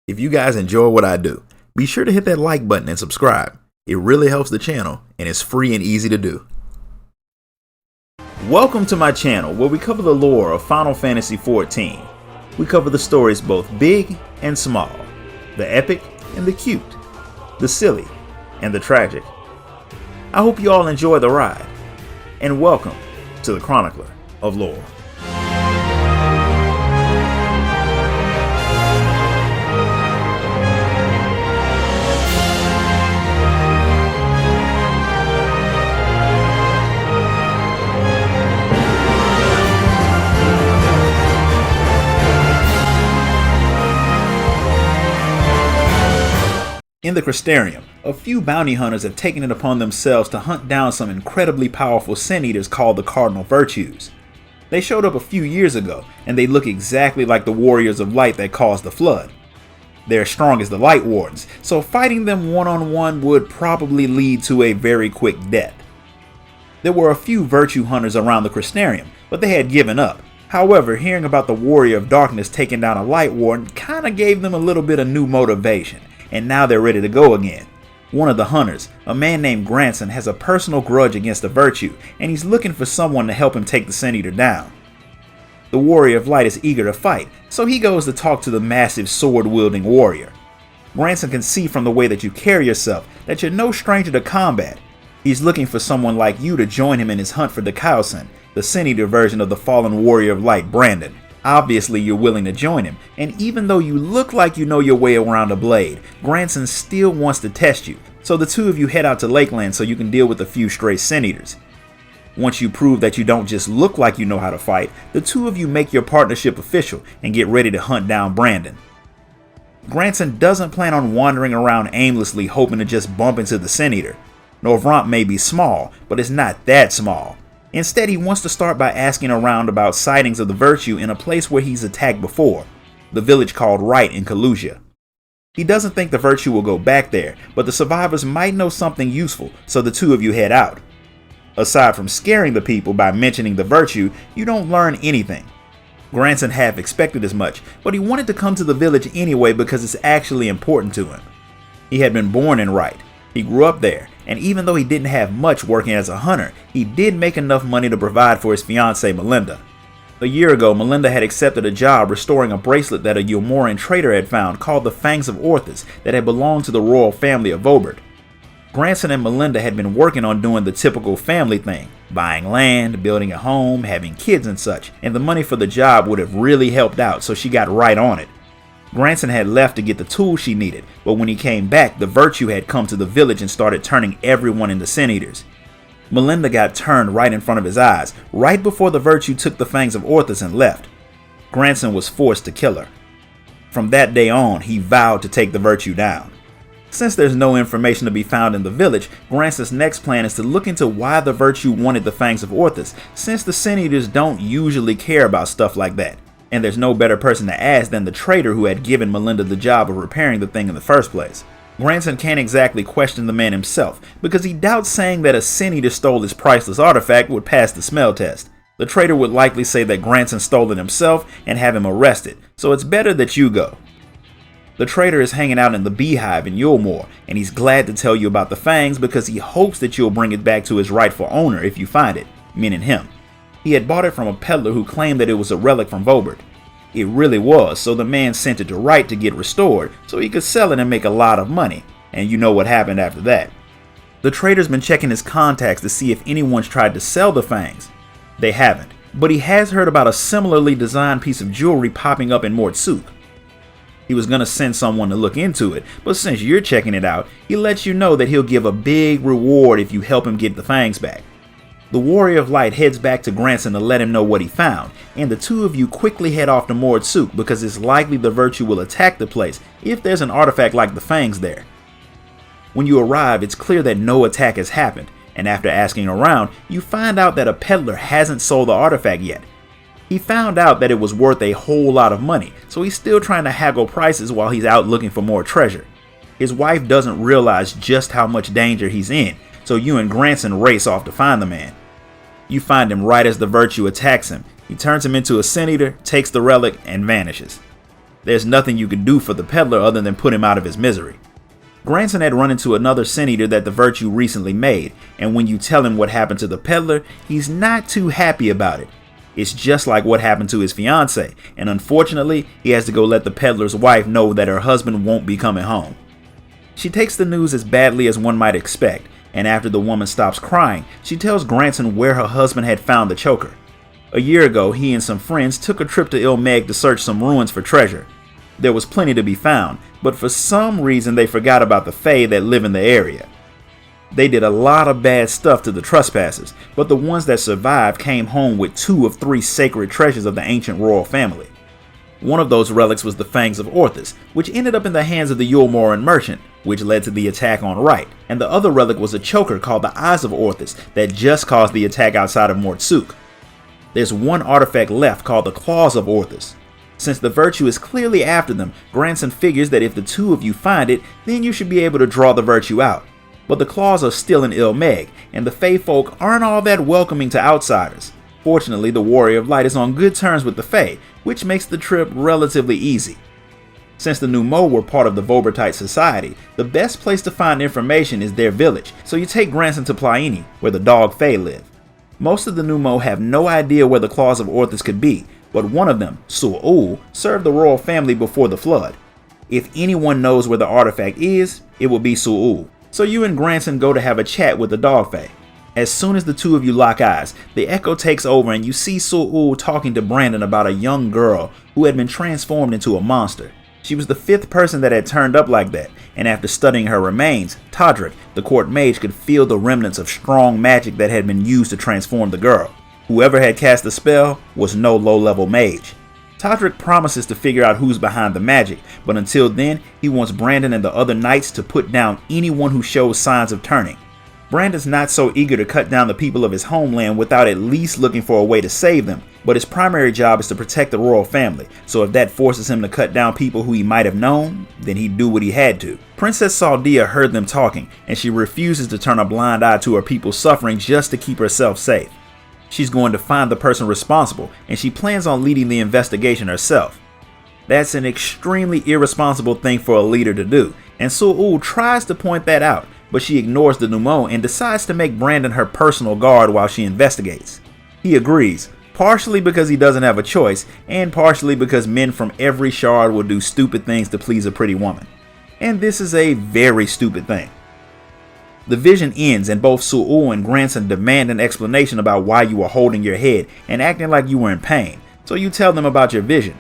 If you guys enjoy what I do, be sure to hit that like button and subscribe. It really helps the channel and it's free and easy to do. Welcome to my channel where we cover the lore of Final Fantasy XIV. We cover the stories both big and small, the epic and the cute, the silly and the tragic. I hope you all enjoy the ride, and welcome to the Chronicler of Lore. In the Crystarium, a few bounty hunters have taken it upon themselves to hunt down some incredibly powerful sin eaters called the Cardinal Virtues. They showed up a few years ago, and they look exactly like the warriors of light that caused the flood. They're as strong as the Light Wardens, so fighting them one-on-one would probably lead to a very quick death. There were a few virtue hunters around the Crystarium, but they had given up. However, hearing about the warrior of darkness taking down a Light Warden kinda gave them a little bit of new motivation, and now they're ready to go again. One of the hunters, a man named Branden, has a personal grudge against the Virtue, and he's looking for someone to help him take the Sin Eater down. The warrior of light is eager to fight, so he goes to talk to the massive sword-wielding warrior. Branden can see from the way that you carry yourself that you're no stranger to combat. He's looking for someone like you to join him in his hunt for the Kaosin, the Sin Eater version of the fallen warrior of light Branden. Obviously, you're willing to join him, and even though you look like you know your way around a blade, Branden still wants to test you, so the two of you head out to Lakeland so you can deal with a few stray Sin Eaters. Once you prove that you don't just look like you know how to fight, the two of you make your partnership official and get ready to hunt down Branden. Branden doesn't plan on wandering around aimlessly hoping to just bump into the Sin Eater. Norvrant may be small, but it's not that small. Instead, he wants to start by asking around about sightings of the Virtue in a place where he's attacked before, the village called Wright in Kalusia. He doesn't think the Virtue will go back there, but the survivors might know something useful, so the two of you head out. Aside from scaring the people by mentioning the Virtue, you don't learn anything. Branden half expected as much, but he wanted to come to the village anyway because it's actually important to him. He had been born in Wright. He grew up there, and even though he didn't have much working as a hunter, he did make enough money to provide for his fiancée Melinda. A year ago, Melinda had accepted a job restoring a bracelet that a Yomoran trader had found called the Fangs of Orthus that had belonged to the royal family of Vobert. Branden and Melinda had been working on doing the typical family thing, buying land, building a home, having kids and such, and the money for the job would have really helped out, so she got right on it. Branden had left to get the tools she needed, but when he came back, the Virtue had come to the village and started turning everyone into Sin Eaters. Melinda got turned right in front of his eyes, right before the Virtue took the Fangs of Orthus and left. Branden was forced to kill her. From that day on, he vowed to take the Virtue down. Since there's no information to be found in the village, Branden's next plan is to look into why the Virtue wanted the Fangs of Orthus, since the Sin Eaters don't usually care about stuff like that. And there's no better person to ask than the trader who had given Melinda the job of repairing the thing in the first place. Branden can't exactly question the man himself, because he doubts saying that a Sin Eater stole his priceless artifact would pass the smell test. The trader would likely say that Branden stole it himself and have him arrested, so it's better that you go. The trader is hanging out in the Beehive in Yulmore, and he's glad to tell you about the Fangs because he hopes that you'll bring it back to its rightful owner if you find it, meaning him. He had bought it from a peddler who claimed that it was a relic from Vobert. It really was, so the man sent it to Wright to get restored so he could sell it and make a lot of money, and you know what happened after that. The trader's been checking his contacts to see if anyone's tried to sell the Fangs. They haven't, but he has heard about a similarly designed piece of jewelry popping up in Mortsuk. He was going to send someone to look into it, but since you're checking it out, he lets you know that he'll give a big reward if you help him get the Fangs back. The Warrior of Light heads back to Branden to let him know what he found, and the two of you quickly head off to Mortsuk because it's likely the Virtue will attack the place if there's an artifact like the Fangs there. When you arrive, it's clear that no attack has happened, and after asking around, you find out that a peddler hasn't sold the artifact yet. He found out that it was worth a whole lot of money, so he's still trying to haggle prices while he's out looking for more treasure. His wife doesn't realize just how much danger he's in, so you and Branden race off to find the man. You find him right as the Virtue attacks him. He turns him into a Sin Eater, takes the relic, and vanishes. There's nothing you can do for the peddler other than put him out of his misery. Grandson had run into another sin eater that the Virtue recently made, and when you tell him what happened to the peddler, he's not too happy about it. It's just like what happened to his fiancée, and unfortunately, he has to go let the peddler's wife know that her husband won't be coming home. She takes the news as badly as one might expect, and after the woman stops crying, she tells Grandson where her husband had found the choker. A year ago, he and some friends took a trip to Ilmeg to search some ruins for treasure. There was plenty to be found, but for some reason they forgot about the Fae that live in the area. They did a lot of bad stuff to the trespassers, but the ones that survived came home with 2 of 3 sacred treasures of the ancient royal family. One of those relics was the Fangs of Orthus, which ended up in the hands of the Yulmoran merchant, which led to the attack on Right, and the other relic was a choker called the Eyes of Orthus that just caused the attack outside of Mortsuk. There's one artifact left called the Claws of Orthus. Since the Virtue is clearly after them, Grandson figures that if the 2 of you find it, then you should be able to draw the Virtue out. But the Claws are still in Ilmeg, and the Fae folk aren't all that welcoming to outsiders. Fortunately, the Warrior of Light is on good terms with the Fae, which makes the trip relatively easy. Since the Numo were part of the Vobertite society, the best place to find information is their village, so you take Grandson to Plaini, where the Dog Fae live. Most of the Numo have no idea where the Claws of Orthus could be, but one of them, Su'ul, served the royal family before the flood. If anyone knows where the artifact is, it will be Su'ul. So you and Grandson go to have a chat with the Dog Fae. As soon as the 2 of you lock eyes, the echo takes over and you see Su'ul talking to Branden about a young girl who had been transformed into a monster. She was the 5th person that had turned up like that, and after studying her remains, Todrick, the court mage, could feel the remnants of strong magic that had been used to transform the girl. Whoever had cast the spell was no low-level mage. Todrick promises to figure out who's behind the magic, but until then, he wants Branden and the other knights to put down anyone who shows signs of turning. Branden's not so eager to cut down the people of his homeland without at least looking for a way to save them, but his primary job is to protect the royal family, so if that forces him to cut down people who he might have known, then he'd do what he had to. Princess Sardia heard them talking, and she refuses to turn a blind eye to her people's suffering just to keep herself safe. She's going to find the person responsible, and she plans on leading the investigation herself. That's an extremely irresponsible thing for a leader to do, and Su'ul tries to point that out, but she ignores the Numo and decides to make Branden her personal guard while she investigates. He agrees, partially because he doesn't have a choice, and partially because men from every shard will do stupid things to please a pretty woman. And this is a very stupid thing. The vision ends and both Su'ul and Grandson demand an explanation about why you were holding your head and acting like you were in pain, so you tell them about your vision.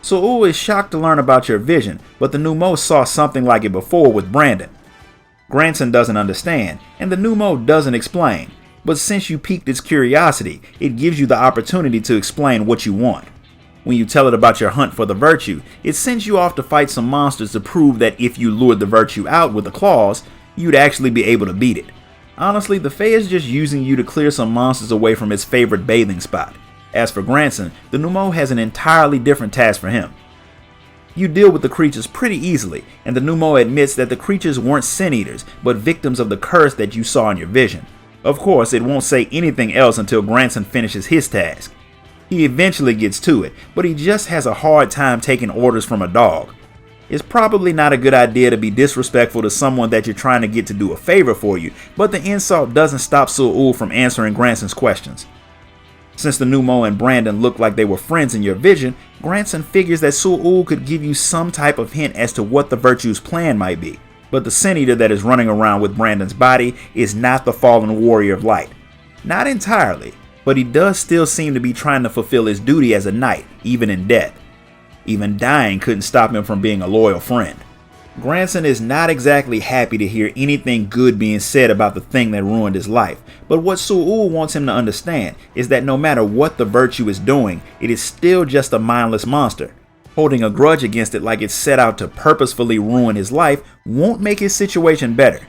Su'ul is shocked to learn about your vision, but the Numo saw something like it before with Branden. Grandson doesn't understand, and the Numo doesn't explain, but since you piqued its curiosity, it gives you the opportunity to explain what you want. When you tell it about your hunt for the Virtue, it sends you off to fight some monsters to prove that if you lured the Virtue out with the claws, you'd actually be able to beat it. Honestly, the Fae is just using you to clear some monsters away from its favorite bathing spot. As for Grandson, the Numo has an entirely different task for him. You deal with the creatures pretty easily, and the Numo admits that the creatures weren't sin eaters, but victims of the curse that you saw in your vision. Of course, it won't say anything else until Grandson finishes his task. He eventually gets to it, but he just has a hard time taking orders from a dog. It's probably not a good idea to be disrespectful to someone that you're trying to get to do a favor for you, but the insult doesn't stop Su'ul from answering Grandson's questions. Since the Numo and Branden look like they were friends in your vision, Grandson figures that Su'ul could give you some type of hint as to what the Virtue's plan might be. But the Sin Eater that is running around with Branden's body is not the fallen Warrior of Light. Not entirely, but he does still seem to be trying to fulfill his duty as a knight, even in death. Even dying couldn't stop him from being a loyal friend. Grandson is not exactly happy to hear anything good being said about the thing that ruined his life, but what Su'ul wants him to understand is that no matter what the Virtue is doing, it is still just a mindless monster. Holding a grudge against it like it's set out to purposefully ruin his life won't make his situation better.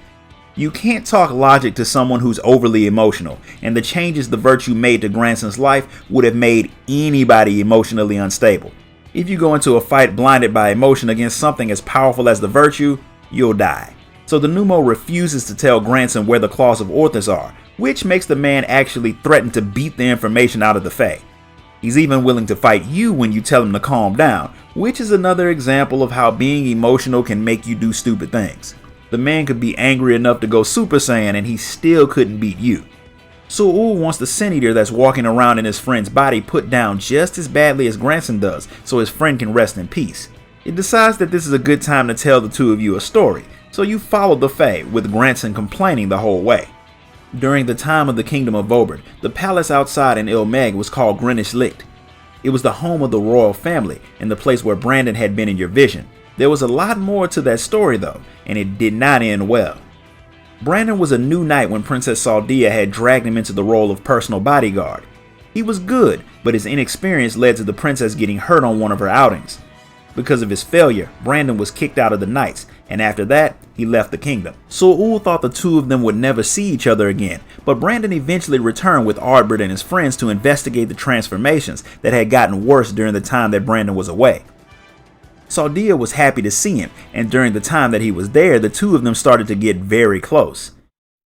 You can't talk logic to someone who's overly emotional, and the changes the Virtue made to Grandson's life would have made anybody emotionally unstable. If you go into a fight blinded by emotion against something as powerful as the Virtue, you'll die. So the Numo refuses to tell Grandson where the Claws of Orthus are, which makes the man actually threaten to beat the information out of the Fae. He's even willing to fight you when you tell him to calm down, which is another example of how being emotional can make you do stupid things. The man could be angry enough to go Super Saiyan and he still couldn't beat you. Su'ul wants the Sin Eater that's walking around in his friend's body put down just as badly as Grandson does, so his friend can rest in peace. It decides that this is a good time to tell the two of you a story, so you follow the Fae, with Grandson complaining the whole way. During the time of the Kingdom of Vobert, the palace outside in Ilmeg was called Greenwich Licht. It was the home of the royal family and the place where Branden had been in your vision. There was a lot more to that story though, and it did not end well. Branden was a new knight when Princess Sardia had dragged him into the role of personal bodyguard. He was good, but his inexperience led to the princess getting hurt on one of her outings. Because of his failure, Branden was kicked out of the knights, and after that, he left the kingdom. Su'ul thought the two of them would never see each other again, but Branden eventually returned with Ardbert and his friends to investigate the transformations that had gotten worse during the time that Branden was away. Sardia was happy to see him, and during the time that he was there, the two of them started to get very close.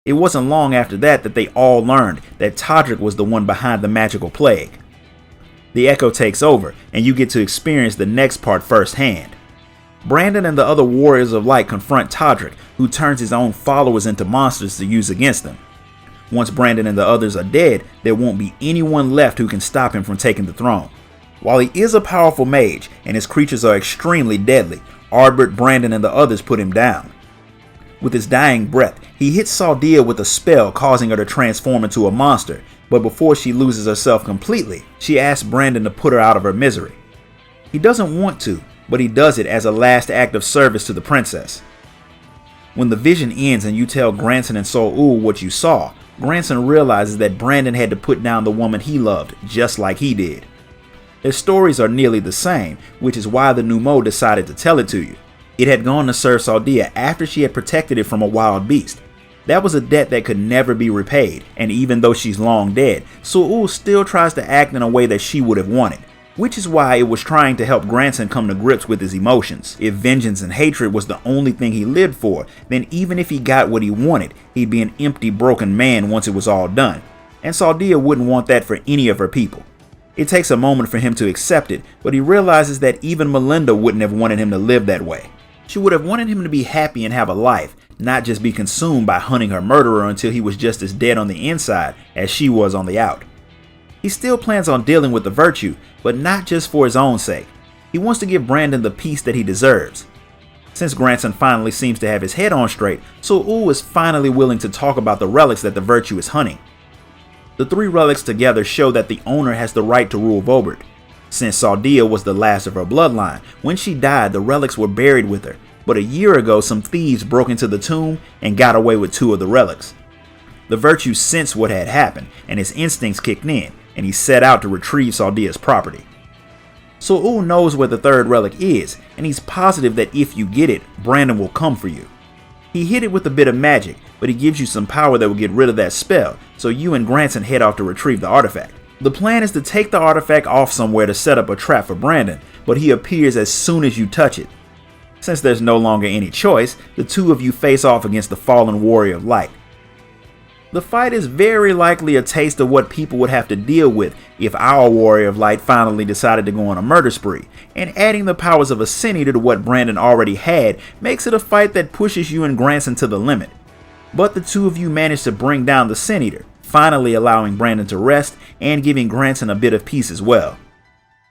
It wasn't long after that they all learned that Todrick was the one behind the magical plague. The echo takes over, and you get to experience the next part firsthand. Branden and the other warriors of light confront Todrick, who turns his own followers into monsters to use against them. Once Branden and the others are dead, there won't be anyone left who can stop him from taking the throne. While he is a powerful mage, and his creatures are extremely deadly, Ardbert, Branden, and the others put him down. With his dying breath, he hits Sardia with a spell causing her to transform into a monster, but before she loses herself completely, she asks Branden to put her out of her misery. He doesn't want to, but he does it as a last act of service to the princess. When the vision ends and you tell Grandson and Su'ul what you saw, Grandson realizes that Branden had to put down the woman he loved, just like he did. Their stories are nearly the same, which is why the Numo decided to tell it to you. It had gone to serve Sardia after she had protected it from a wild beast. That was a debt that could never be repaid, and even though she's long dead, Su'ul still tries to act in a way that she would have wanted, which is why it was trying to help Grandson come to grips with his emotions. If vengeance and hatred was the only thing he lived for, then even if he got what he wanted, he'd be an empty, broken man once it was all done, and Sardia wouldn't want that for any of her people. It takes a moment for him to accept it, but he realizes that even Melinda wouldn't have wanted him to live that way. She would have wanted him to be happy and have a life, not just be consumed by hunting her murderer until he was just as dead on the inside as she was on the out. He still plans on dealing with the Virtue, but not just for his own sake. He wants to give Branden the peace that he deserves. Since Grandson finally seems to have his head on straight, Su'ul is finally willing to talk about the relics that the Virtue is hunting. The three relics together show that the owner has the right to rule Vobert. Since Sardia was the last of her bloodline, when she died the relics were buried with her, but a year ago some thieves broke into the tomb and got away with two of the relics. The Virtue sensed what had happened, and his instincts kicked in, and he set out to retrieve Sardia's property. Su'ul knows where the third relic is, and he's positive that if you get it, Branden will come for you. He hid it with a bit of magic, but he gives you some power that will get rid of that spell, so you and Grandson head off to retrieve the artifact. The plan is to take the artifact off somewhere to set up a trap for Branden, but he appears as soon as you touch it. Since there's no longer any choice, the two of you face off against the fallen warrior of light. The fight is very likely a taste of what people would have to deal with if our warrior of light finally decided to go on a murder spree, and adding the powers of a Sin Eater to what Branden already had makes it a fight that pushes you and Grandson to the limit. But the two of you manage to bring down the Sin Eater, finally allowing Branden to rest and giving Grandson a bit of peace as well.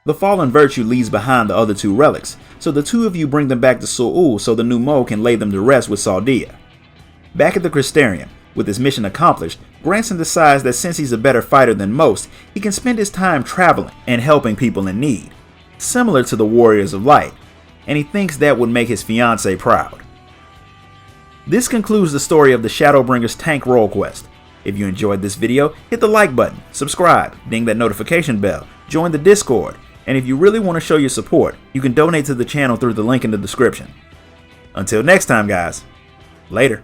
The fallen Virtue leaves behind the other two relics, so the two of you bring them back to Su'ul so the Numo can lay them to rest with Sardia. Back at the Crystarium, with his mission accomplished, Grandson decides that since he's a better fighter than most, he can spend his time traveling and helping people in need, similar to the Warriors of Light, and he thinks that would make his fiancée proud. This concludes the story of the Shadowbringers tank role quest. If you enjoyed this video, hit the like button, subscribe, ding that notification bell, join the Discord, and if you really want to show your support, you can donate to the channel through the link in the description. Until next time guys, later.